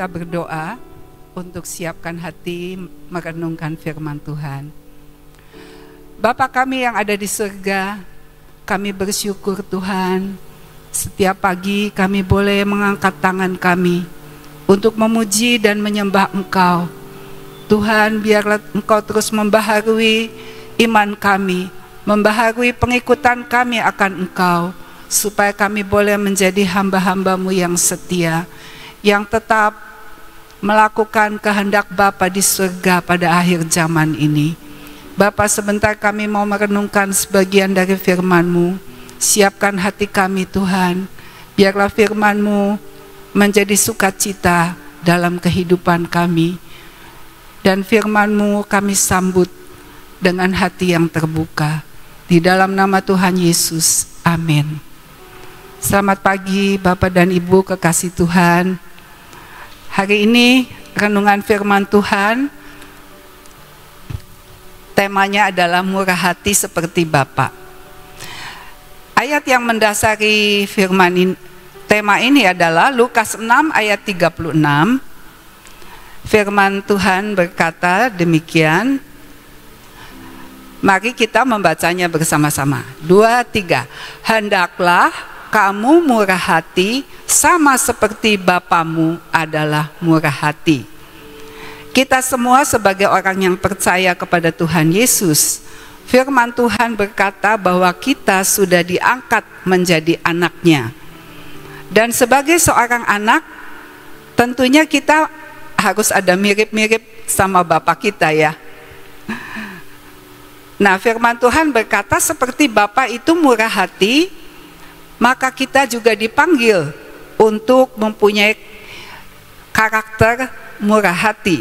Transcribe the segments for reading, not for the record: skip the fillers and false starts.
kita berdoa untuk siapkan hati merenungkan firman Tuhan. Bapa kami yang ada di surga, kami bersyukur Tuhan, setiap pagi kami boleh mengangkat tangan kami untuk memuji dan menyembah Engkau. Tuhan, biarlah Engkau terus membaharui iman kami, membaharui pengikutan kami akan Engkau, supaya kami boleh menjadi hamba-hamba-Mu yang setia, yang tetap melakukan kehendak Bapa di surga pada akhir zaman ini. Bapa, sebentar kami mau merenungkan sebagian dari firman-Mu. Siapkan hati kami Tuhan, biarlah firman-Mu menjadi sukacita dalam kehidupan kami, dan firman-Mu kami sambut dengan hati yang terbuka. Di dalam nama Tuhan Yesus, amin. Selamat pagi Bapak dan Ibu kekasih Tuhan. Hari ini renungan firman Tuhan, temanya adalah murah hati seperti Bapa. Ayat yang mendasari tema ini adalah Lukas 6 ayat 36. Firman Tuhan berkata demikian. Mari kita membacanya bersama-sama. 2, 3. Hendaklah kamu murah hati sama seperti Bapamu adalah murah hati. Kita semua sebagai orang yang percaya kepada Tuhan Yesus, firman Tuhan berkata bahwa kita sudah diangkat menjadi anaknya. Dan sebagai seorang anak, tentunya kita harus ada mirip-mirip sama Bapa kita ya. Nah, firman Tuhan berkata seperti Bapa itu murah hati, maka kita juga dipanggil untuk mempunyai karakter murah hati.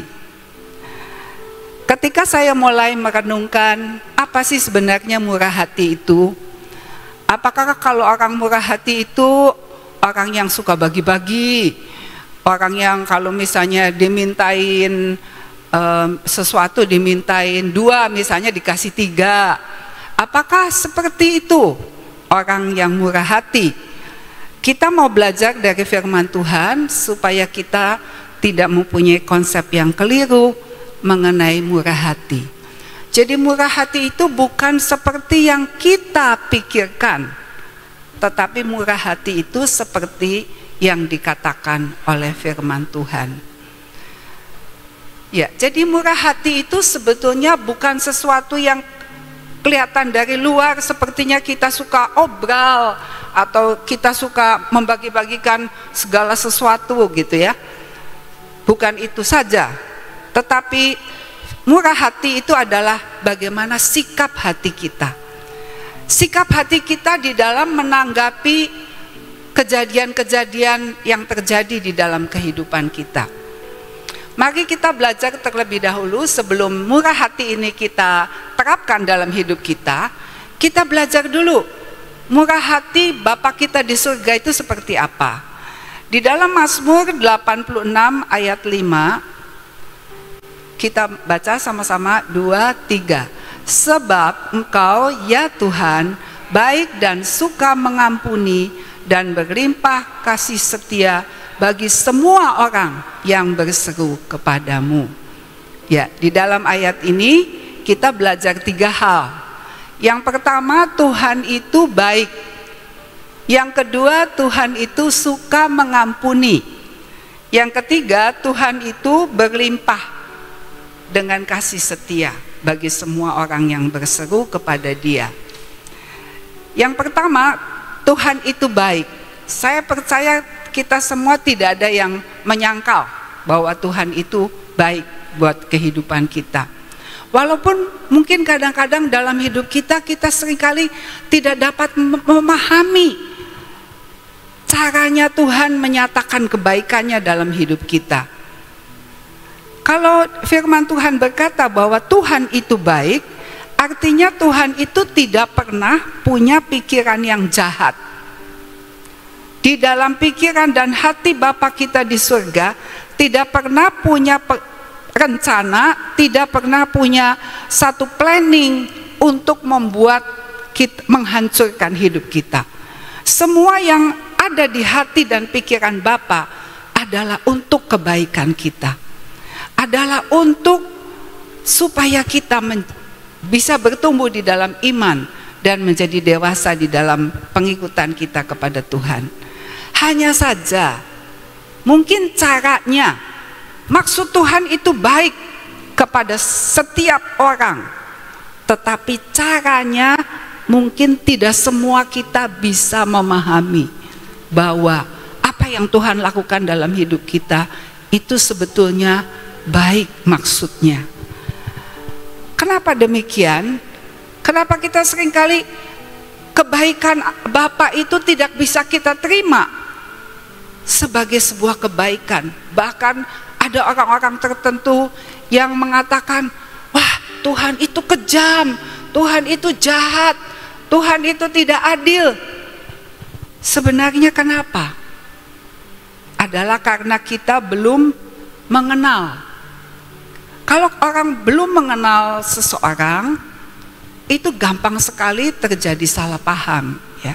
Ketika saya mulai merenungkan apa sih sebenarnya murah hati itu? Apakah kalau orang murah hati itu orang yang suka bagi-bagi? Orang yang kalau misalnya dimintain sesuatu dimintain 2, misalnya dikasih 3. Apakah seperti itu orang yang murah hati? Kita mau belajar dari firman Tuhan supaya kita tidak mempunyai konsep yang keliru mengenai murah hati. Jadi murah hati itu bukan seperti yang kita pikirkan, tetapi murah hati itu seperti yang dikatakan oleh firman Tuhan. Ya, jadi murah hati itu sebetulnya bukan sesuatu yang kelihatan dari luar, sepertinya kita suka obral atau kita suka membagi-bagikan segala sesuatu gitu ya. Bukan itu saja, tetapi murah hati itu adalah bagaimana sikap hati kita. Sikap hati kita di dalam menanggapi kejadian-kejadian yang terjadi di dalam kehidupan kita. Mari kita belajar terlebih dahulu sebelum murah hati ini kita terapkan dalam hidup kita. Kita belajar dulu murah hati Bapa kita di surga itu seperti apa. Di dalam Mazmur 86 ayat 5, kita baca sama-sama 2, 3. Sebab Engkau ya Tuhan baik dan suka mengampuni dan berlimpah kasih setia bagi semua orang yang berseru kepadamu. Ya, di dalam ayat ini kita belajar 3 hal. Yang pertama, Tuhan itu baik. Yang kedua, Tuhan itu suka mengampuni. Yang ketiga, Tuhan itu berlimpah dengan kasih setia bagi semua orang yang berseru kepada Dia. Yang pertama, Tuhan itu baik. Saya percaya kita semua tidak ada yang menyangkal bahwa Tuhan itu baik buat kehidupan kita. Walaupun mungkin kadang-kadang dalam hidup kita seringkali tidak dapat memahami caranya Tuhan menyatakan kebaikannya dalam hidup kita. Kalau firman Tuhan berkata bahwa Tuhan itu baik, artinya Tuhan itu tidak pernah punya pikiran yang jahat. Di dalam pikiran dan hati Bapa kita di surga tidak pernah punya rencana, tidak pernah punya satu planning untuk membuat kita, menghancurkan hidup kita. Semua yang ada di hati dan pikiran Bapa adalah untuk kebaikan kita, adalah untuk supaya kita bisa bertumbuh di dalam iman dan menjadi dewasa di dalam pengikutan kita kepada Tuhan. Hanya saja mungkin caranya, maksud Tuhan itu baik kepada setiap orang, tetapi caranya mungkin tidak semua kita bisa memahami bahwa apa yang Tuhan lakukan dalam hidup kita itu sebetulnya baik maksudnya. Kenapa demikian? Kenapa kita seringkali kebaikan Bapa itu tidak bisa kita terima sebagai sebuah kebaikan? Bahkan ada orang-orang tertentu yang mengatakan, wah, Tuhan itu kejam, Tuhan itu jahat, Tuhan itu tidak adil. Sebenarnya kenapa? Adalah karena kita belum mengenal. Kalau orang belum mengenal seseorang, itu gampang sekali terjadi salah paham, ya.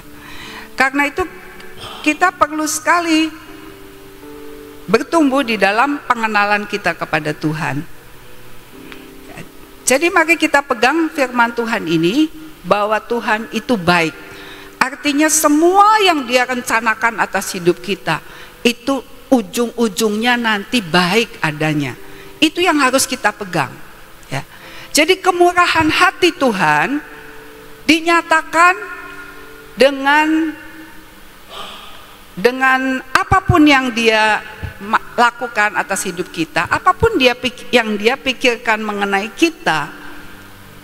Karena itu kita perlu sekali bertumbuh di dalam pengenalan kita kepada Tuhan. Jadi mari kita pegang firman Tuhan ini, bahwa Tuhan itu baik. Artinya semua yang Dia rencanakan atas hidup kita itu ujung-ujungnya nanti baik adanya. Itu yang harus kita pegang, ya. Jadi kemurahan hati Tuhan dinyatakan dengan apapun yang Dia lakukan atas hidup kita, apapun yang Dia pikirkan mengenai kita,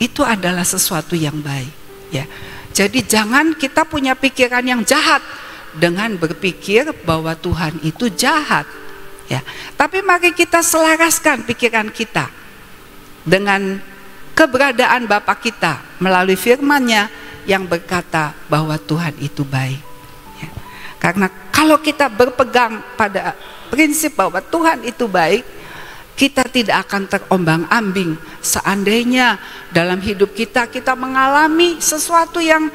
itu adalah sesuatu yang baik, ya. Jadi jangan kita punya pikiran yang jahat dengan berpikir bahwa Tuhan itu jahat, ya. Tapi mari kita selaraskan pikiran kita dengan keberadaan Bapa kita melalui firman-Nya yang berkata bahwa Tuhan itu baik, ya. Karena kalau kita berpegang pada prinsip bahwa Tuhan itu baik, kita tidak akan terombang-ambing seandainya dalam hidup kita mengalami sesuatu yang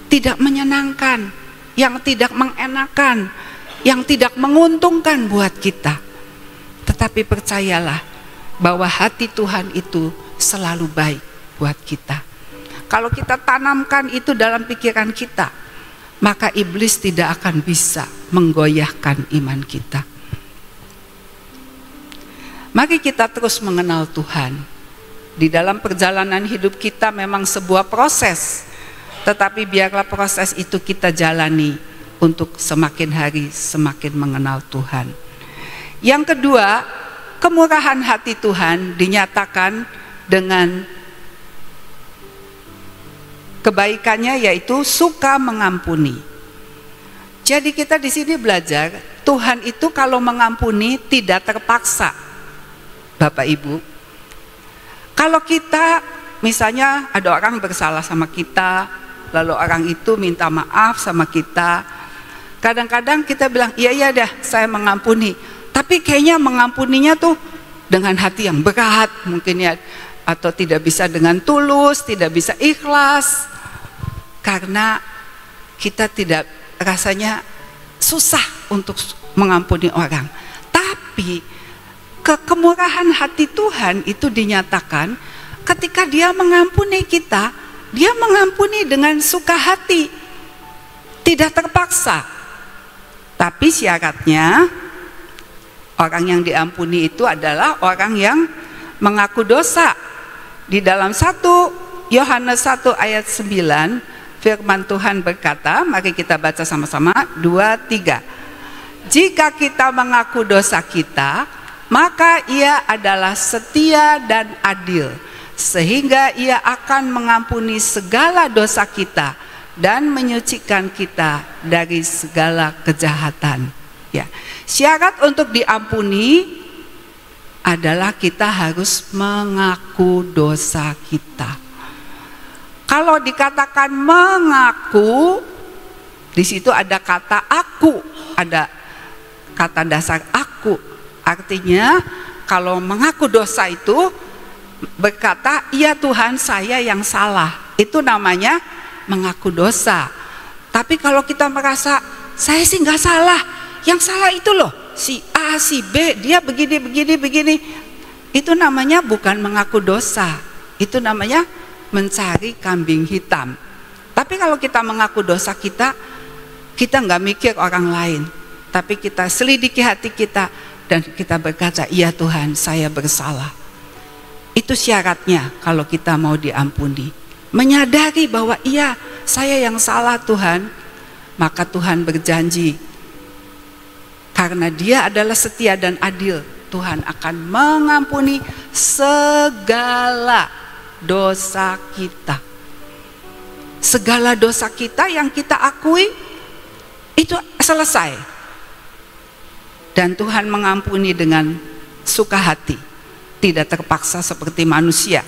tidak menyenangkan, yang tidak mengenakan, yang tidak menguntungkan buat kita. Tetapi percayalah bahwa hati Tuhan itu selalu baik buat kita. Kalau kita tanamkan itu dalam pikiran kita, maka iblis tidak akan bisa menggoyahkan iman kita. Mari kita terus mengenal Tuhan. Di dalam perjalanan hidup kita memang sebuah proses, tetapi biarlah proses itu kita jalani untuk semakin hari semakin mengenal Tuhan. Yang kedua, kemurahan hati Tuhan dinyatakan dengan kebaikannya, yaitu suka mengampuni. Jadi kita di sini belajar, Tuhan itu kalau mengampuni tidak terpaksa, Bapak Ibu. Kalau kita misalnya ada orang bersalah sama kita, lalu orang itu minta maaf sama kita, kadang-kadang kita bilang, iya dah saya mengampuni, tapi kayaknya mengampuninya tuh dengan hati yang berat mungkin, ya, atau tidak bisa dengan tulus, tidak bisa ikhlas, karena kita tidak, rasanya susah untuk mengampuni orang. Tapi kemurahan hati Tuhan itu dinyatakan ketika Dia mengampuni kita, Dia mengampuni dengan suka hati, tidak terpaksa. Tapi syaratnya orang yang diampuni itu adalah orang yang mengaku dosa. Di dalam 1 Yohanes 1 ayat 9 firman Tuhan berkata, mari kita baca sama-sama, 2, 3. Jika kita mengaku dosa kita, maka Ia adalah setia dan adil, sehingga Ia akan mengampuni segala dosa kita dan menyucikan kita dari segala kejahatan. Ya, syarat untuk diampuni adalah kita harus mengaku dosa kita. Kalau dikatakan mengaku, di situ ada kata aku, ada kata dasar aku. Artinya kalau mengaku dosa itu berkata, iya Tuhan saya yang salah, itu namanya mengaku dosa. Tapi kalau kita merasa saya sih nggak salah, yang salah itu loh, si A, si B, dia begini. Itu namanya bukan mengaku dosa. Itu namanya mencari kambing hitam. Tapi kalau kita mengaku dosa kita nggak mikir orang lain. Tapi kita selidiki hati kita dan kita berkata, iya Tuhan, saya bersalah. Itu syaratnya kalau kita mau diampuni. Menyadari bahwa iya, saya yang salah Tuhan. Maka Tuhan berjanji, karena Dia adalah setia dan adil, Tuhan akan mengampuni segala dosa kita. Segala dosa kita yang kita akui, itu selesai. Dan Tuhan mengampuni dengan suka hati, tidak terpaksa seperti manusia.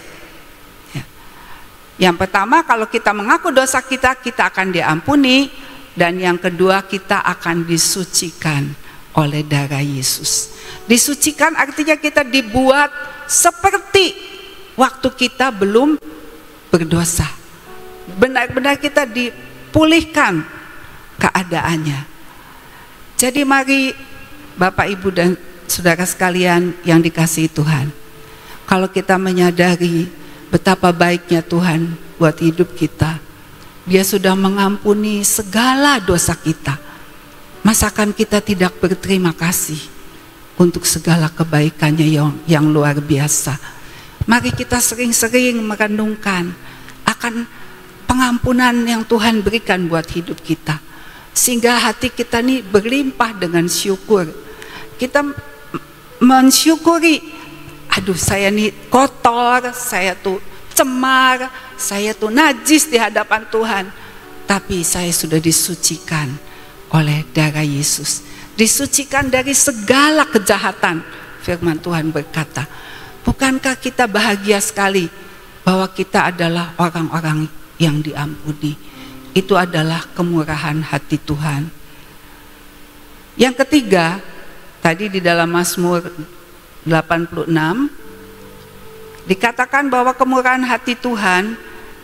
Yang pertama, kalau kita mengaku dosa kita akan diampuni. Dan yang kedua, kita akan disucikan oleh darah Yesus. Disucikan artinya kita dibuat seperti waktu kita belum berdosa. Benar-benar kita dipulihkan keadaannya. Jadi mari Bapak, Ibu, dan saudara sekalian yang dikasihi Tuhan, kalau kita menyadari betapa baiknya Tuhan buat hidup kita, Dia sudah mengampuni segala dosa kita. Masakan kita tidak berterima kasih untuk segala kebaikannya yang luar biasa. Mari kita sering-sering merenungkan akan pengampunan yang Tuhan berikan buat hidup kita. Sehingga hati kita ini berlimpah dengan syukur. Kita mensyukuri, aduh saya ini kotor, saya tuh cemar, saya tuh najis di hadapan Tuhan, tapi saya sudah disucikan oleh darah Yesus, disucikan dari segala kejahatan. Firman Tuhan berkata, bukankah kita bahagia sekali bahwa kita adalah orang-orang yang diampuni? Itu adalah kemurahan hati Tuhan. Yang ketiga, tadi di dalam Mazmur 86 dikatakan bahwa kemurahan hati Tuhan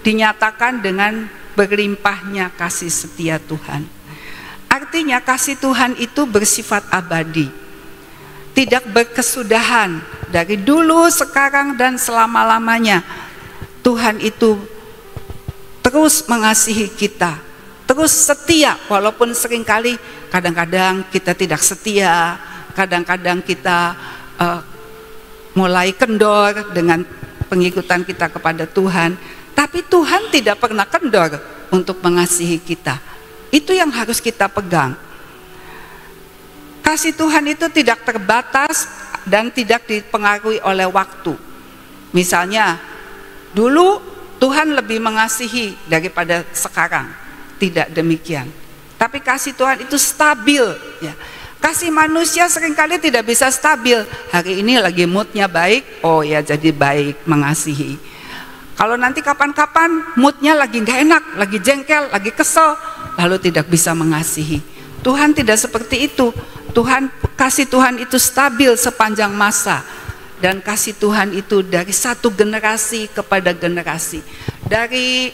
dinyatakan dengan berlimpahnya kasih setia Tuhan. Artinya kasih Tuhan itu bersifat abadi, tidak berkesudahan, dari dulu, sekarang, dan selama-lamanya. Tuhan itu terus mengasihi kita, terus setia, walaupun seringkali kadang-kadang kita tidak setia, kadang-kadang kita mulai kendor dengan pengikutan kita kepada Tuhan. Tapi Tuhan tidak pernah kendor untuk mengasihi kita. Itu yang harus kita pegang. Kasih Tuhan itu tidak terbatas dan tidak dipengaruhi oleh waktu. Misalnya, dulu Tuhan lebih mengasihi daripada sekarang. Tidak demikian. Tapi kasih Tuhan itu stabil, ya. Kasih manusia seringkali tidak bisa stabil. Hari ini lagi moodnya baik, oh ya jadi baik, mengasihi. Kalau nanti kapan-kapan moodnya lagi gak enak, lagi jengkel, lagi kesel, lalu tidak bisa mengasihi. Tuhan tidak seperti itu. Kasih Tuhan itu stabil sepanjang masa. Dan kasih Tuhan itu dari satu generasi kepada generasi. Dari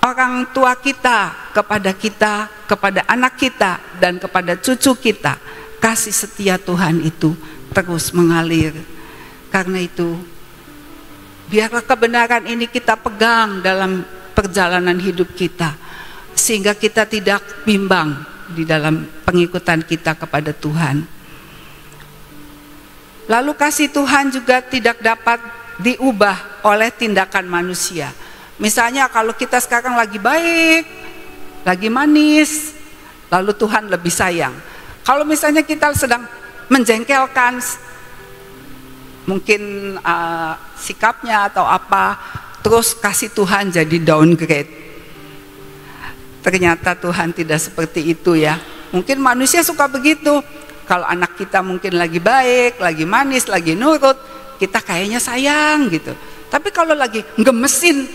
orang tua kita, kepada anak kita, dan kepada cucu kita. Kasih setia Tuhan itu terus mengalir. Karena itu, biarlah kebenaran ini kita pegang dalam perjalanan hidup kita, sehingga kita tidak bimbang di dalam pengikutan kita kepada Tuhan. Lalu kasih Tuhan juga tidak dapat diubah oleh tindakan manusia. Misalnya kalau kita sekarang lagi baik, lagi manis, lalu Tuhan lebih sayang. Kalau misalnya kita sedang menjengkelkan, mungkin sikapnya atau apa, terus kasih Tuhan jadi downgrade. Ternyata Tuhan tidak seperti itu ya. Mungkin manusia suka begitu. Kalau anak kita mungkin lagi baik, lagi manis, lagi nurut, kita kayaknya sayang gitu. Tapi kalau lagi gemesin,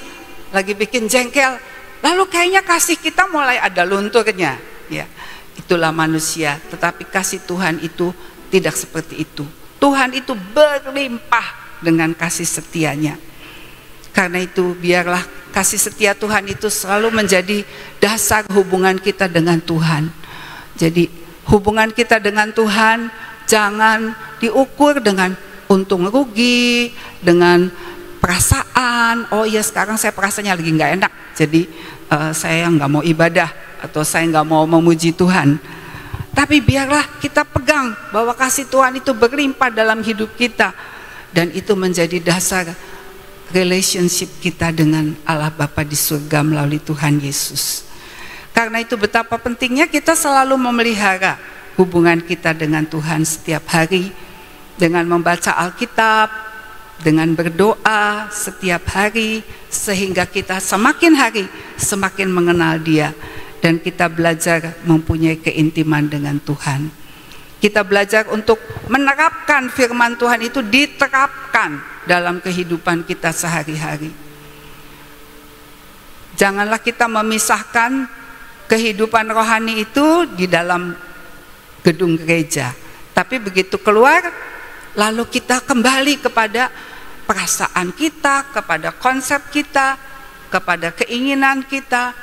lagi bikin jengkel, lalu kayaknya kasih kita mulai ada lunturnya, ya. Itulah manusia. Tetapi kasih Tuhan itu tidak seperti itu. Tuhan itu berlimpah dengan kasih setianya. Karena itu biarlah kasih setia Tuhan itu selalu menjadi dasar hubungan kita dengan Tuhan. Jadi Hubungan kita dengan Tuhan jangan diukur dengan untung rugi, dengan perasaan, oh ya sekarang saya perasaannya lagi nggak enak, jadi saya nggak mau ibadah, atau saya nggak mau memuji Tuhan. Tapi biarlah kita pegang bahwa kasih Tuhan itu berlimpah dalam hidup kita, dan itu menjadi dasar relationship kita dengan Allah Bapa di surga melalui Tuhan Yesus. Karena itu betapa pentingnya kita selalu memelihara hubungan kita dengan Tuhan setiap hari, dengan membaca Alkitab, dengan berdoa setiap hari, sehingga kita semakin hari semakin mengenal Dia, dan kita belajar mempunyai keintiman dengan Tuhan. Kita belajar untuk menerapkan firman Tuhan itu, diterapkan dalam kehidupan kita sehari-hari. Janganlah kita memisahkan kehidupan rohani itu di dalam gedung gereja, tapi begitu keluar lalu kita kembali kepada perasaan kita, kepada konsep kita, kepada keinginan kita.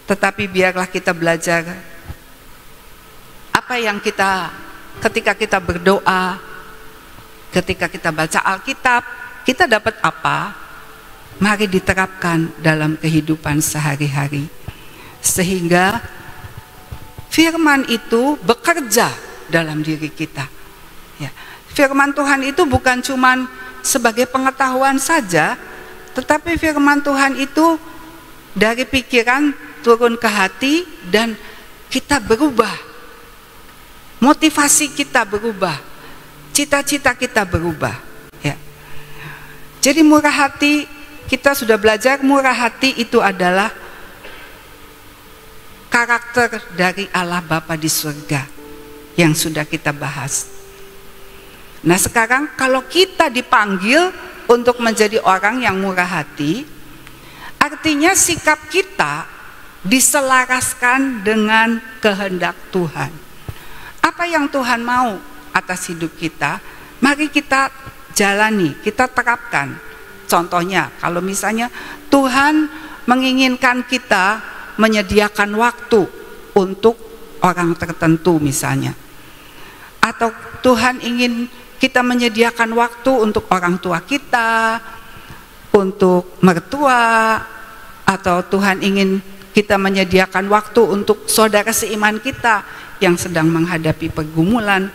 Tetapi biarlah kita belajar apa yang kita, ketika kita berdoa, ketika kita baca Alkitab, kita dapat apa? Mari diterapkan dalam kehidupan sehari-hari, sehingga firman itu bekerja dalam diri kita. Ya. Firman Tuhan itu bukan cuma sebagai pengetahuan saja, tetapi firman Tuhan itu dari pikiran turun ke hati, dan kita berubah. Motivasi kita berubah, cita-cita kita berubah. Ya. Jadi murah hati, kita sudah belajar murah hati itu adalah karakter dari Allah Bapa di surga yang sudah kita bahas. Nah sekarang kalau kita dipanggil untuk menjadi orang yang murah hati, artinya sikap kita diselaraskan dengan kehendak Tuhan. Apa yang Tuhan mau atas hidup kita, mari kita jalani, kita terapkan. Contohnya, kalau misalnya Tuhan menginginkan kita menyediakan waktu untuk orang tertentu misalnya, atau Tuhan ingin kita menyediakan waktu untuk orang tua kita, untuk mertua, atau Tuhan ingin kita menyediakan waktu untuk saudara seiman kita yang sedang menghadapi pergumulan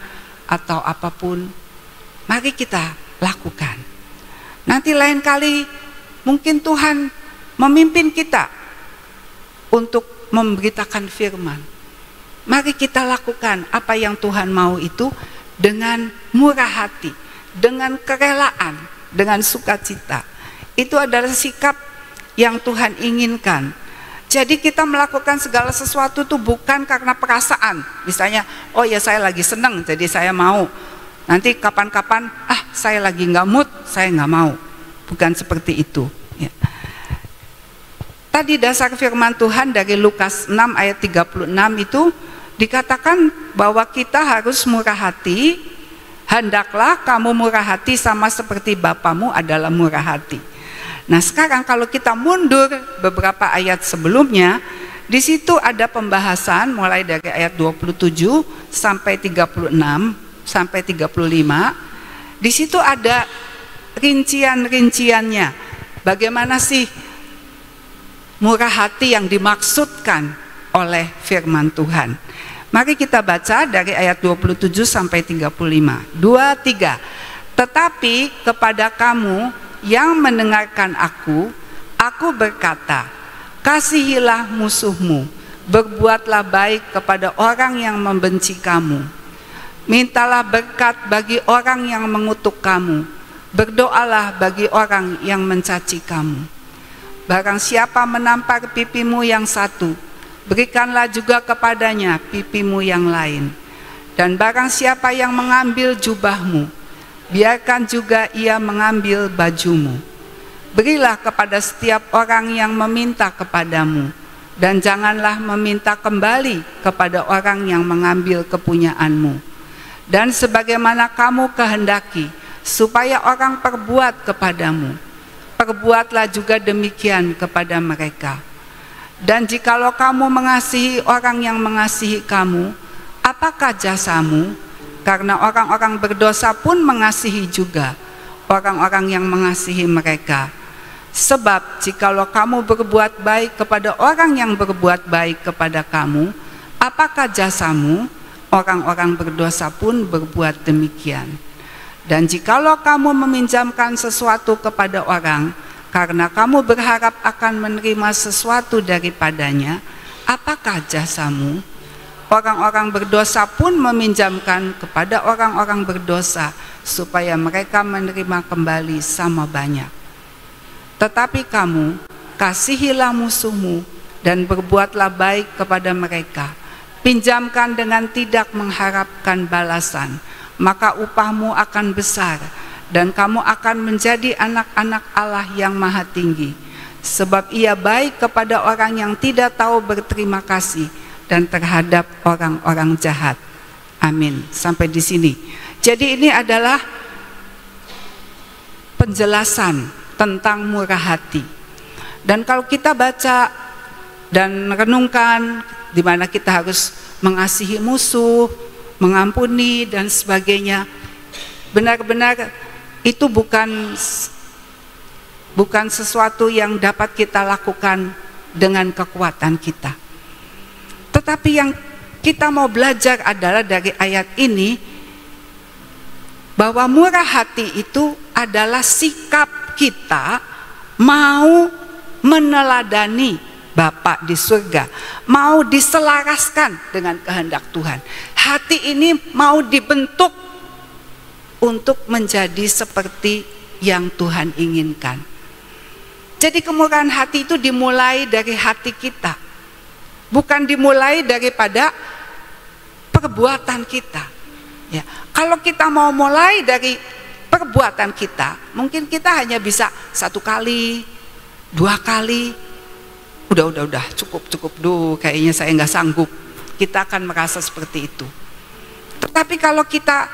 atau apapun, mari kita lakukan. Nanti lain kali mungkin Tuhan memimpin kita untuk memberitakan firman. Mari kita lakukan apa yang Tuhan mau itu dengan murah hati, dengan kerelaan, dengan sukacita. Itu adalah sikap yang Tuhan inginkan. Jadi kita melakukan segala sesuatu itu bukan karena perasaan. Misalnya, oh ya saya lagi senang jadi saya mau. Nanti kapan-kapan, saya lagi nggak mood, saya nggak mau. Bukan seperti itu. Ya. Tadi dasar firman Tuhan dari Lukas 6 ayat 36 itu dikatakan bahwa kita harus murah hati. Hendaklah kamu murah hati sama seperti Bapamu adalah murah hati. Nah sekarang kalau kita mundur beberapa ayat sebelumnya, di situ ada pembahasan mulai dari ayat 27 sampai 36 sampai 35. Di situ ada rincian-rinciannya. Bagaimana sih murah hati yang dimaksudkan oleh firman Tuhan? Mari kita baca dari ayat 27 sampai 35. 2-3. Tetapi kepada kamu yang mendengarkan aku berkata, kasihilah musuhmu, berbuatlah baik kepada orang yang membenci kamu, mintalah berkat bagi orang yang mengutuk kamu, berdoalah bagi orang yang mencaci kamu. Barang siapa menampar pipimu yang satu, berikanlah juga kepadanya pipimu yang lain. Dan barang siapa yang mengambil jubahmu, biarkan juga ia mengambil bajumu. Berilah kepada setiap orang yang meminta kepadamu, dan janganlah meminta kembali kepada orang yang mengambil kepunyaanmu. Dan sebagaimana kamu kehendaki supaya orang perbuat kepadamu, perbuatlah juga demikian kepada mereka. Dan jikalau kamu mengasihi orang yang mengasihi kamu, apakah jasamu? Karena orang-orang berdosa pun mengasihi juga orang-orang yang mengasihi mereka. Sebab jikalau kamu berbuat baik kepada orang yang berbuat baik kepada kamu, apakah jasamu? Orang-orang berdosa pun berbuat demikian. Dan jikalau kamu meminjamkan sesuatu kepada orang, karena kamu berharap akan menerima sesuatu daripadanya, apakah jasamu? Orang-orang berdosa pun meminjamkan kepada orang-orang berdosa, supaya mereka menerima kembali sama banyak. Tetapi kamu, kasihilah musuhmu, dan berbuatlah baik kepada mereka. Pinjamkan dengan tidak mengharapkan balasan, maka upahmu akan besar, dan kamu akan menjadi anak-anak Allah yang Maha Tinggi. Sebab Ia baik kepada orang yang tidak tahu berterima kasih, dan terhadap orang-orang jahat. Amin. Sampai di sini. Jadi ini adalah penjelasan tentang murah hati. Dan kalau kita baca dan renungkan, di mana kita harus mengasihi musuh, mengampuni dan sebagainya, benar-benar itu bukan sesuatu yang dapat kita lakukan dengan kekuatan kita. Tetapi yang kita mau belajar adalah dari ayat ini, bahwa murah hati itu adalah sikap kita mau meneladani Bapa di surga, mau diselaraskan dengan kehendak Tuhan. Hati ini mau dibentuk untuk menjadi seperti yang Tuhan inginkan. Jadi kemurahan hati itu dimulai dari hati kita, bukan dimulai daripada perbuatan kita. Ya, kalau kita mau mulai dari perbuatan kita, mungkin kita hanya bisa 1 kali, 2 kali, udah cukup kayaknya saya nggak sanggup. Kita akan merasa seperti itu. Tetapi kalau kita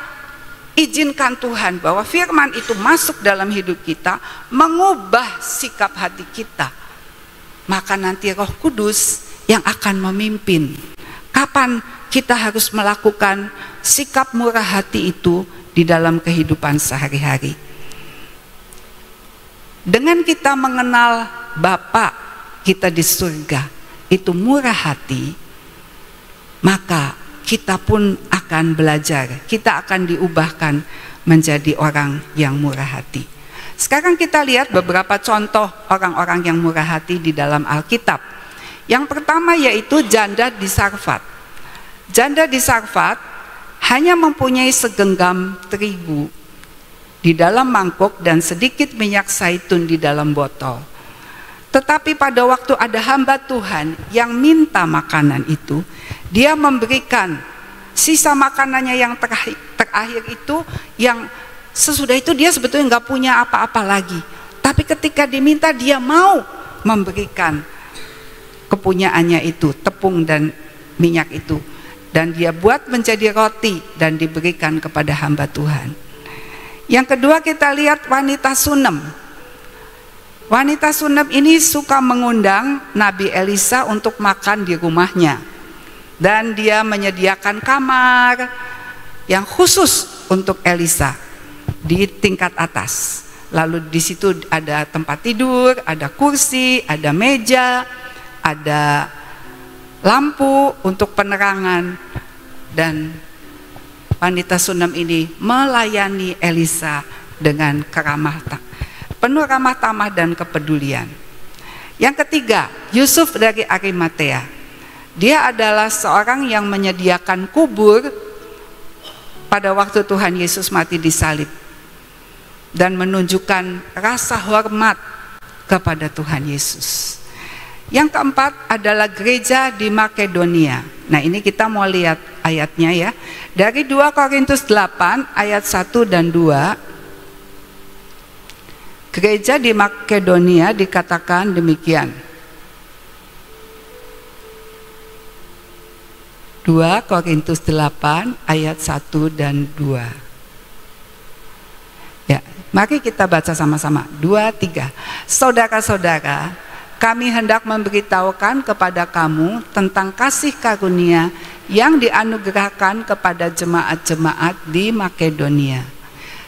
izinkan Tuhan bahwa firman itu masuk dalam hidup kita, mengubah sikap hati kita, maka nanti Roh Kudus yang akan memimpin kapan kita harus melakukan sikap murah hati itu di dalam kehidupan sehari-hari. Dengan kita mengenal Bapa kita di surga itu murah hati, maka kita pun akan belajar, kita akan diubahkan menjadi orang yang murah hati. Sekarang kita lihat beberapa contoh orang-orang yang murah hati di dalam Alkitab. Yang pertama yaitu janda di Sarfat. Janda di Sarfat hanya mempunyai segenggam terigu di dalam mangkuk dan sedikit minyak zaitun di dalam botol. Tetapi pada waktu ada hamba Tuhan yang minta makanan itu, dia memberikan sisa makanannya yang terakhir itu, yang sesudah itu dia sebetulnya nggak punya apa-apa lagi. Tapi ketika diminta, dia mau memberikan kepunyaannya itu, tepung dan minyak itu. Dan dia buat menjadi roti dan diberikan kepada hamba Tuhan. Yang kedua kita lihat wanita Sunem. Wanita Sunem ini suka mengundang Nabi Elisa untuk makan di rumahnya, dan dia menyediakan kamar yang khusus untuk Elisa di tingkat atas. Lalu di situ ada tempat tidur, ada kursi, ada meja, ada lampu untuk penerangan, dan wanita Sunem ini melayani Elisa dengan penuh ramah tamah dan kepedulian. Yang ketiga, Yusuf dari Arimatea. Dia adalah seorang yang menyediakan kubur pada waktu Tuhan Yesus mati disalib, dan menunjukkan rasa hormat kepada Tuhan Yesus. Yang keempat adalah gereja di Makedonia. Nah, ini kita mau lihat ayatnya ya. Dari 2 Korintus 8 ayat 1 dan 2. Gereja di Makedonia dikatakan demikian. 2 Korintus 8 ayat 1 dan 2. Ya, mari kita baca sama-sama. 2, 3. Saudara-saudara, kami hendak memberitahukan kepada kamu tentang kasih karunia yang dianugerahkan kepada jemaat-jemaat di Makedonia.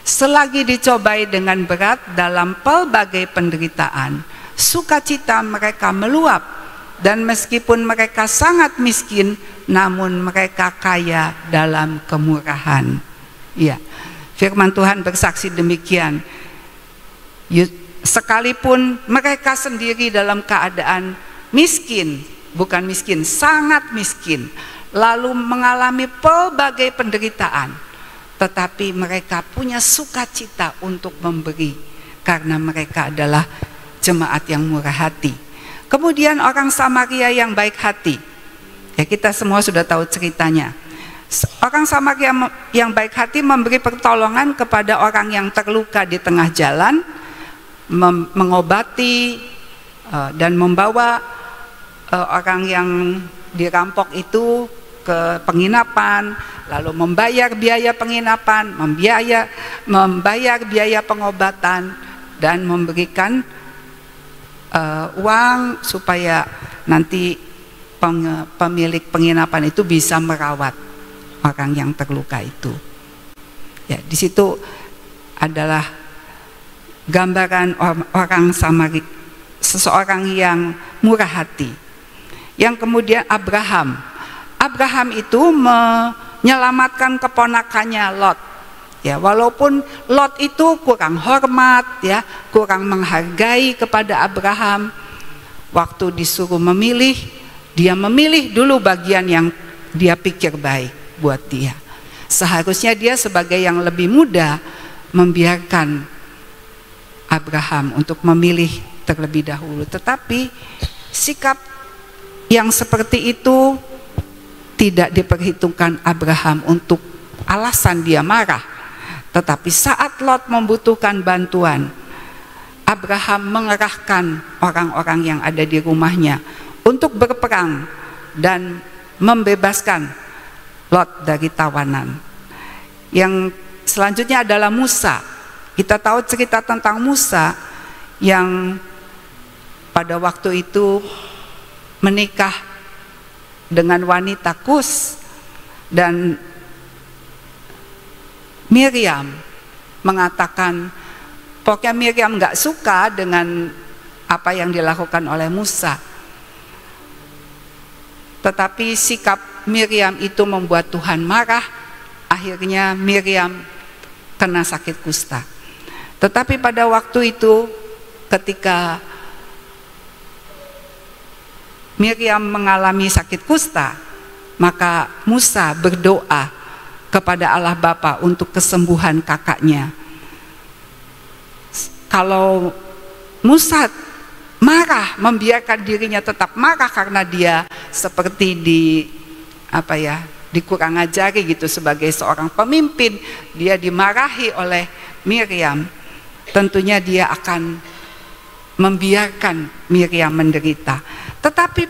Selagi dicobai dengan berat dalam pelbagai penderitaan, sukacita mereka meluap, dan meskipun mereka sangat miskin, namun mereka kaya dalam kemurahan. Ya, firman Tuhan bersaksi demikian. Sekalipun mereka sendiri dalam keadaan miskin, bukan miskin, sangat miskin, lalu mengalami pelbagai penderitaan, tetapi mereka punya sukacita untuk memberi karena mereka adalah jemaat yang murah hati. Kemudian orang Samaria yang baik hati, ya kita semua sudah tahu ceritanya. Orang Samaria yang baik hati memberi pertolongan kepada orang yang terluka di tengah jalan, mengobati dan membawa orang yang dirampok itu ke penginapan, lalu membayar biaya penginapan, membayar biaya pengobatan, dan memberikan uang supaya nanti pemilik penginapan itu bisa merawat orang yang terluka itu. Ya, di situ adalah gambaran orang Samaria, seseorang yang murah hati. Yang kemudian Abraham itu menyelamatkan keponakannya Lot. Ya, walaupun Lot itu kurang hormat, ya, kurang menghargai kepada Abraham, waktu disuruh memilih, dia memilih dulu bagian yang dia pikir baik buat dia. Seharusnya dia sebagai yang lebih muda membiarkan Abraham untuk memilih terlebih dahulu. Tetapi sikap yang seperti itu tidak diperhitungkan Abraham untuk alasan dia marah. Tetapi saat Lot membutuhkan bantuan, Abraham mengerahkan orang-orang yang ada di rumahnya untuk berperang dan membebaskan Lot dari tawanan. Yang selanjutnya adalah Musa. Kita tahu cerita tentang Musa yang pada waktu itu menikah dengan wanita Kus, dan Miriam mengatakan, pokoknya Miriam nggak suka dengan apa yang dilakukan oleh Musa. Tetapi sikap Miriam itu membuat Tuhan marah. Akhirnya Miriam kena sakit kusta. Tetapi pada waktu itu ketika Miriam mengalami sakit kusta, maka Musa berdoa kepada Allah Bapa untuk kesembuhan kakaknya. Kalau Musa marah, membiarkan dirinya tetap marah karena dia seperti dikurang ajari gitu sebagai seorang pemimpin, dia dimarahi oleh Miriam, tentunya dia akan membiarkan Miriam menderita. Tetapi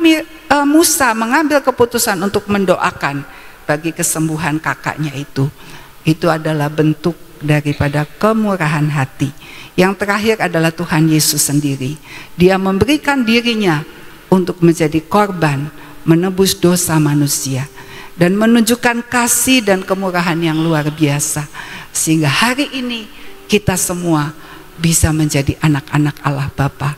Musa mengambil keputusan untuk mendoakan bagi kesembuhan kakaknya itu. Itu adalah bentuk daripada kemurahan hati. Yang terakhir adalah Tuhan Yesus sendiri. Dia memberikan dirinya untuk menjadi korban, menebus dosa manusia, dan menunjukkan kasih dan kemurahan yang luar biasa, sehingga hari ini kita semua bisa menjadi anak-anak Allah Bapa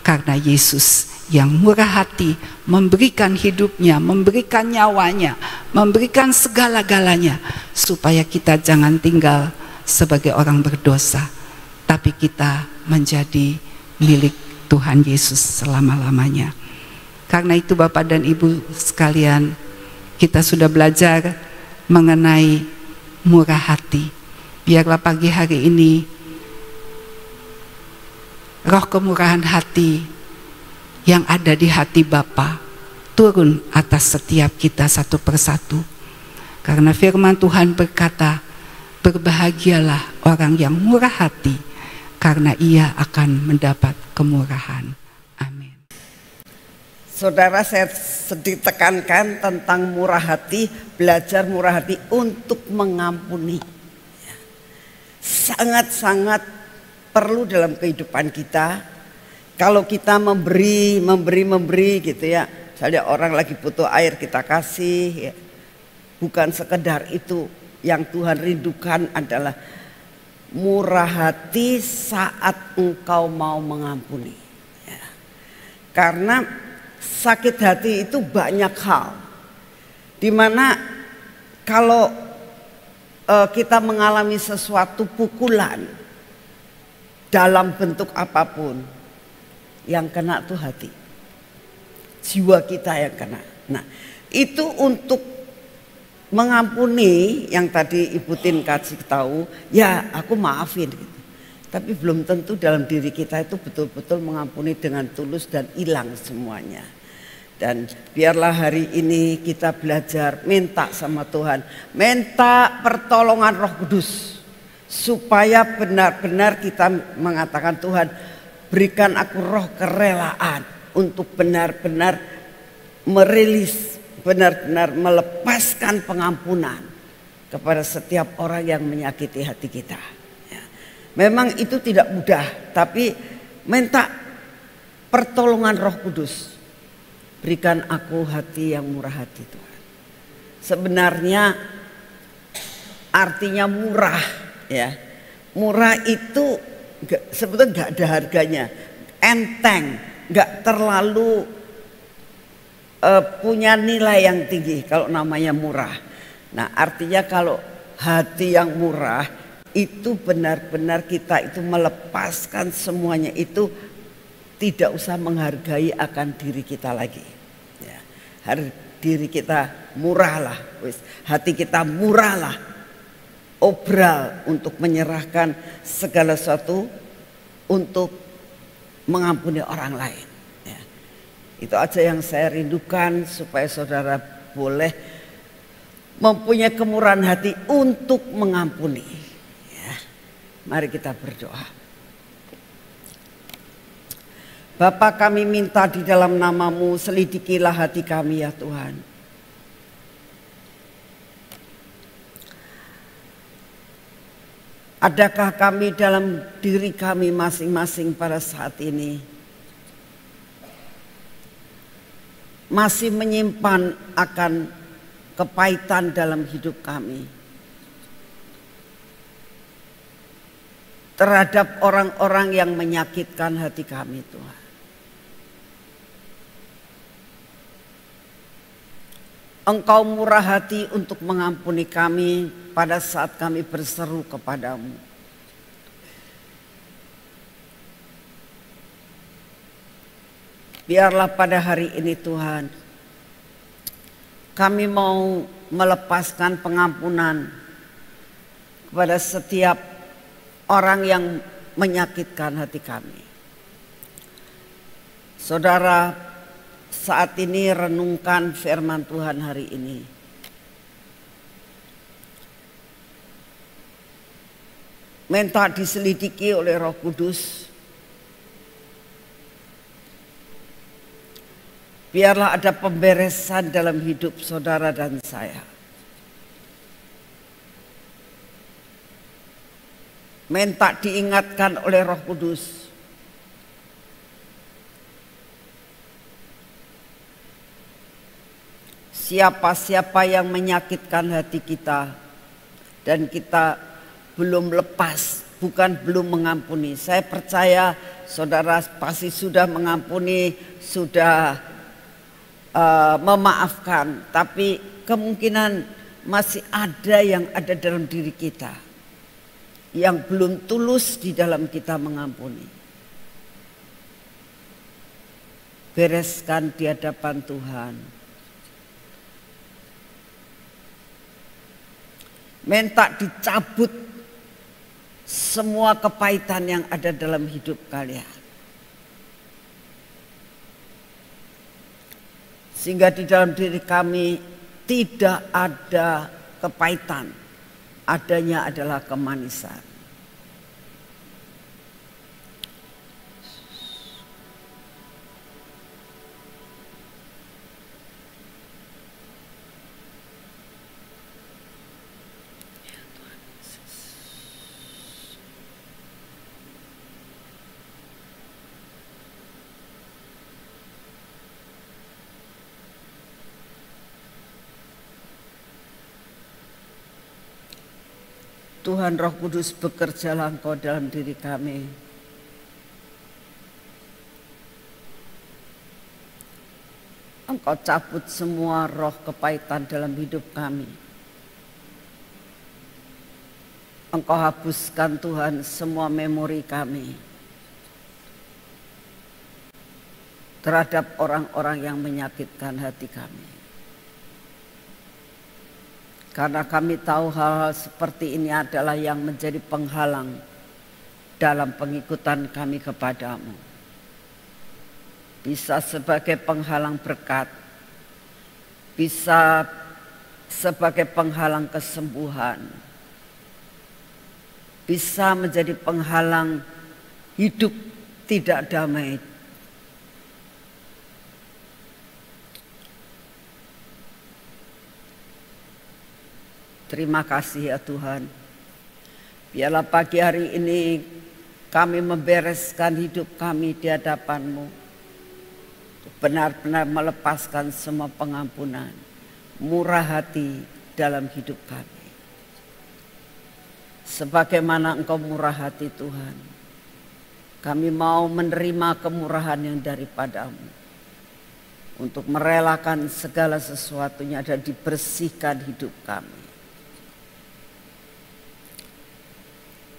karena Yesus yang murah hati memberikan hidupnya, memberikan nyawanya, memberikan segala-galanya supaya kita jangan tinggal sebagai orang berdosa, tapi kita menjadi milik Tuhan Yesus selama-lamanya. Karena itu Bapak dan Ibu sekalian, kita sudah belajar mengenai murah hati. Biarlah pagi hari ini roh kemurahan hati yang ada di hati Bapa turun atas setiap kita satu persatu. Karena firman Tuhan berkata, berbahagialah orang yang murah hati, karena ia akan mendapat kemurahan. Amin. Saudara, saya sedih tekankan tentang murah hati, belajar murah hati untuk mengampuni. Sangat-sangat perlu dalam kehidupan kita. Kalau kita memberi gitu ya, misalnya orang lagi butuh air kita kasih ya. Bukan sekedar itu, yang Tuhan rindukan adalah murah hati saat engkau mau mengampuni ya. Karena sakit hati itu banyak hal, dimana kalau kita mengalami sesuatu pukulan dalam bentuk apapun, yang kena tuh hati, jiwa kita yang kena. Nah, itu untuk mengampuni yang tadi Ibu Tin kasih tahu, ya aku maafin gitu. Tapi belum tentu dalam diri kita itu betul-betul mengampuni dengan tulus dan hilang semuanya. Dan biarlah hari ini kita belajar minta sama Tuhan, minta pertolongan Roh Kudus, supaya benar-benar kita mengatakan, Tuhan berikan aku roh kerelaan untuk benar-benar merilis, benar-benar melepaskan pengampunan kepada setiap orang yang menyakiti hati kita ya. Memang itu tidak mudah, tapi minta pertolongan Roh Kudus. Berikan aku hati yang murah hati, Tuhan. Sebenarnya artinya murah ya. Murah itu sebetulnya nggak ada harganya, enteng, nggak terlalu punya nilai yang tinggi kalau namanya murah. Nah, artinya kalau hati yang murah itu benar-benar kita itu melepaskan semuanya itu, tidak usah menghargai akan diri kita lagi. Ya, diri kita murahlah, hati kita murahlah, obral untuk menyerahkan segala sesuatu untuk mengampuni orang lain. Ya. Itu aja yang saya rindukan, supaya saudara boleh mempunyai kemurahan hati untuk mengampuni. Ya. Mari kita berdoa. Bapa, kami minta di dalam nama-Mu, selidikilah hati kami ya Tuhan. Adakah kami dalam diri kami masing-masing pada saat ini masih menyimpan akan kepahitan dalam hidup kami terhadap orang-orang yang menyakitkan hati kami, Tuhan. Engkau murah hati untuk mengampuni kami pada saat kami berseru kepadamu. Biarlah pada hari ini Tuhan, kami mau melepaskan pengampunan kepada setiap orang yang menyakitkan hati kami. Saudara, saat ini renungkan firman Tuhan hari ini. Minta diselidiki oleh Roh Kudus. Biarlah ada pemberesan dalam hidup saudara dan saya. Minta diingatkan oleh Roh Kudus. Siapa-siapa yang menyakitkan hati kita dan kita belum lepas, bukan belum mengampuni. Saya percaya saudara pasti sudah mengampuni, sudah memaafkan, tapi kemungkinan masih ada yang ada dalam diri kita yang belum tulus di dalam kita mengampuni. Bereskan di hadapan Tuhan. Minta dicabut semua kepahitan yang ada dalam hidup kalian. Sehingga di dalam diri kami tidak ada kepahitan, adanya adalah kemanisan. Tuhan Roh Kudus, bekerjalah Engkau dalam diri kami. Engkau cabut semua roh kepahitan dalam hidup kami. Engkau hapuskan Tuhan semua memori kami terhadap orang-orang yang menyakitkan hati kami. Karena kami tahu hal-hal seperti ini adalah yang menjadi penghalang dalam pengikutan kami kepadamu. Bisa sebagai penghalang berkat, bisa sebagai penghalang kesembuhan, bisa menjadi penghalang hidup tidak damai. Terima kasih ya Tuhan. Biarlah pagi hari ini kami membereskan hidup kami di hadapan-Mu. Benar-benar melepaskan semua pengampunan, murah hati dalam hidup kami. Sebagaimana Engkau murah hati Tuhan, kami mau menerima kemurahan yang daripada-Mu untuk merelakan segala sesuatunya dan dibersihkan hidup kami.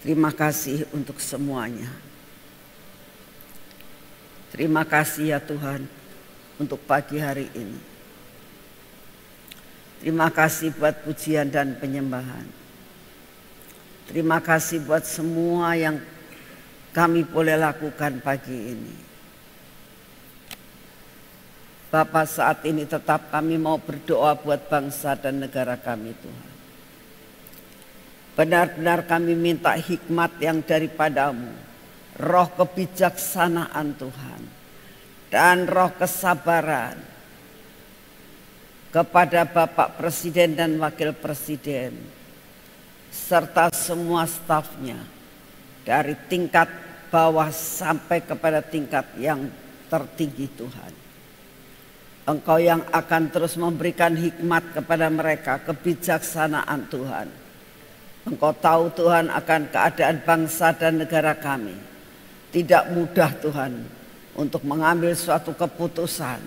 Terima kasih untuk semuanya. Terima kasih ya Tuhan untuk pagi hari ini. Terima kasih buat pujian dan penyembahan. Terima kasih buat semua yang kami boleh lakukan pagi ini. Bapa, saat ini tetap kami mau berdoa buat bangsa dan negara kami Tuhan. Benar-benar kami minta hikmat yang daripada-Mu, roh kebijaksanaan Tuhan, dan roh kesabaran kepada Bapak Presiden dan Wakil Presiden, serta semua stafnya, dari tingkat bawah sampai kepada tingkat yang tertinggi Tuhan. Engkau yang akan terus memberikan hikmat kepada mereka, kebijaksanaan Tuhan. Engkau tahu Tuhan akan keadaan bangsa dan negara kami. Tidak mudah Tuhan untuk mengambil suatu keputusan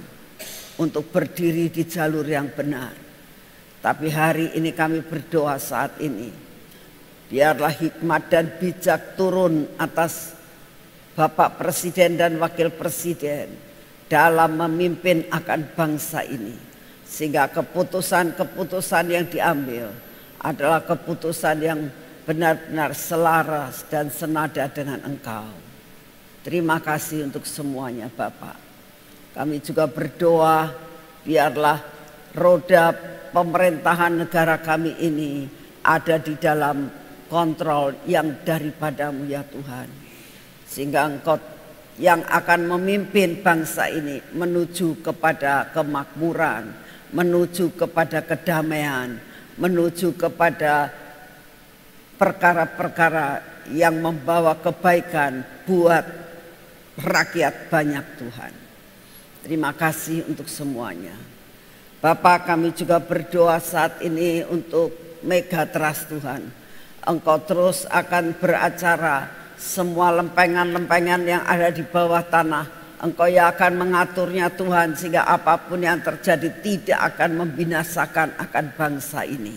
untuk berdiri di jalur yang benar. Tapi hari ini kami berdoa saat ini, biarlah hikmat dan bijak turun atas Bapak Presiden dan Wakil Presiden dalam memimpin akan bangsa ini. Sehingga keputusan-keputusan yang diambil adalah keputusan yang benar-benar selaras dan senada dengan Engkau. Terima kasih untuk semuanya Bapak. Kami juga berdoa biarlah roda pemerintahan negara kami ini ada di dalam kontrol yang daripada-Mu ya Tuhan. Sehingga Engkau yang akan memimpin bangsa ini menuju kepada kemakmuran, menuju kepada kedamaian, menuju kepada perkara-perkara yang membawa kebaikan buat rakyat banyak Tuhan. Terima kasih untuk semuanya. Bapak, kami juga berdoa saat ini untuk Megatrust Tuhan. Engkau terus akan beracara semua lempengan-lempengan yang ada di bawah tanah. Engkau yang akan mengaturnya Tuhan sehingga apapun yang terjadi tidak akan membinasakan akan bangsa ini.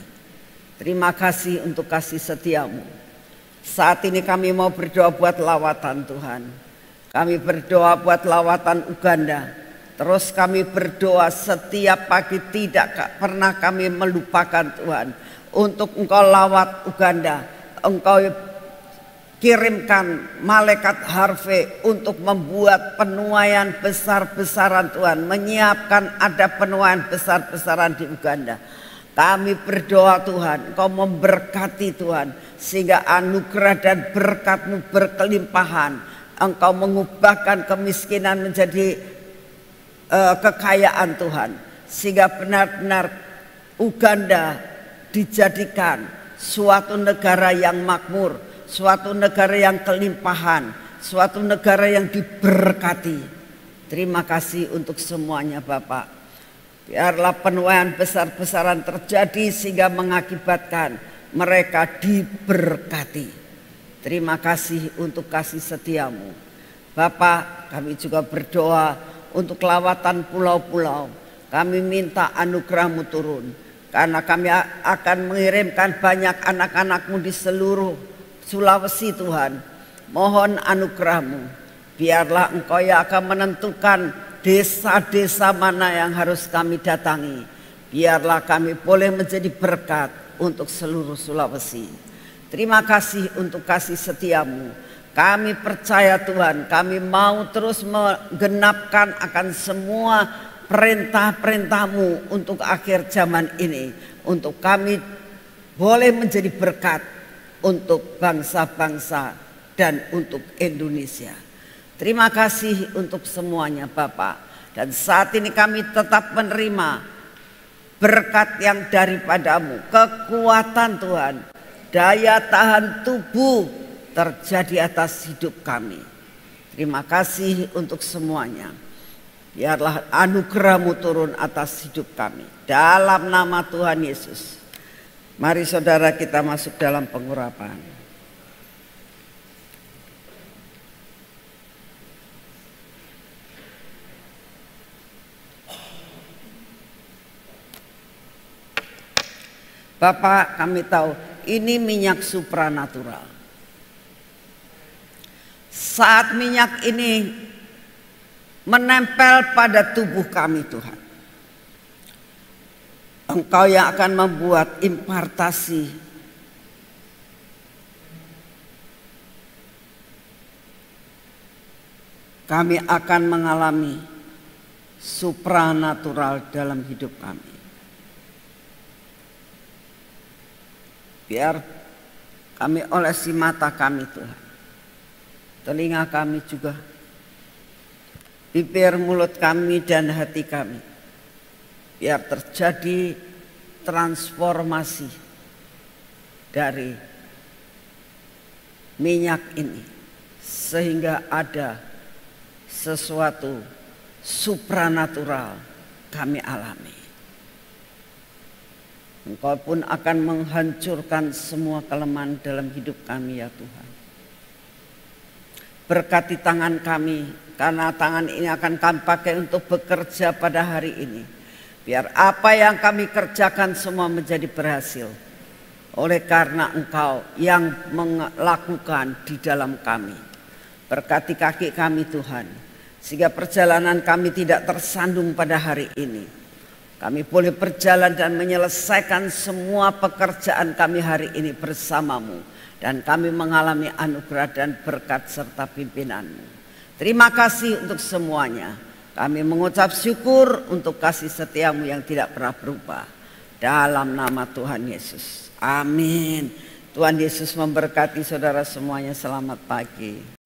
Terima kasih untuk kasih setia-Mu. Saat ini kami mau berdoa buat lawatan Tuhan. Kami berdoa buat lawatan Uganda. Terus kami berdoa setiap pagi, tidak pernah kami melupakan Tuhan. Untuk Engkau lawat Uganda, Engkau kirimkan malaikat Harvey untuk membuat penuaian besar-besaran Tuhan. Menyiapkan ada penuaian besar-besaran di Uganda. Kami berdoa Tuhan, Engkau memberkati Tuhan. Sehingga anugerah dan berkat-Mu berkelimpahan. Engkau mengubahkan kemiskinan menjadi kekayaan Tuhan. Sehingga benar-benar Uganda dijadikan suatu negara yang makmur, suatu negara yang kelimpahan, suatu negara yang diberkati. Terima kasih untuk semuanya Bapak. Biarlah penuaian besar-besaran terjadi sehingga mengakibatkan mereka diberkati. Terima kasih untuk kasih setiamu. Bapa, kami juga berdoa untuk lawatan pulau-pulau. Kami minta anugerah-Mu turun, karena kami akan mengirimkan banyak anak-anak-Mu di seluruh Sulawesi Tuhan. Mohon anugerah-Mu, biarlah Engkau yang akan menentukan desa-desa mana yang harus kami datangi. Biarlah kami boleh menjadi berkat untuk seluruh Sulawesi. Terima kasih untuk kasih setiamu. Kami percaya Tuhan, kami mau terus menggenapkan akan semua perintah-perintah-Mu untuk akhir zaman ini. Untuk kami boleh menjadi berkat untuk bangsa-bangsa dan untuk Indonesia. Terima kasih untuk semuanya Bapak. Dan saat ini kami tetap menerima berkat yang daripada-Mu. Kekuatan Tuhan, daya tahan tubuh terjadi atas hidup kami. Terima kasih untuk semuanya. Biarlah anugerah-Mu turun atas hidup kami. Dalam nama Tuhan Yesus. Mari saudara kita masuk dalam pengurapan. Bapak, kami tahu ini minyak supranatural. Saat minyak ini menempel pada tubuh kami Tuhan, Engkau yang akan membuat impartasi kami akan mengalami supranatural dalam hidup kami. Biar kami olesi mata kami Tuhan, telinga kami juga, bibir, mulut kami dan hati kami. Biar terjadi transformasi dari minyak ini, sehingga ada sesuatu supranatural kami alami. Engkau pun akan menghancurkan semua kelemahan dalam hidup kami ya Tuhan. Berkati tangan kami, karena tangan ini akan kami pakai untuk bekerja pada hari ini. Biar apa yang kami kerjakan semua menjadi berhasil. Oleh karena Engkau yang melakukan di dalam kami. Berkati kaki kami Tuhan, sehingga perjalanan kami tidak tersandung pada hari ini. Kami boleh berjalan dan menyelesaikan semua pekerjaan kami hari ini bersama-Mu. Dan kami mengalami anugerah dan berkat serta pimpinan-Mu. Terima kasih untuk semuanya. Kami mengucap syukur untuk kasih setia-Mu yang tidak pernah berubah. Dalam nama Tuhan Yesus. Amin. Tuhan Yesus memberkati saudara semuanya. Selamat pagi.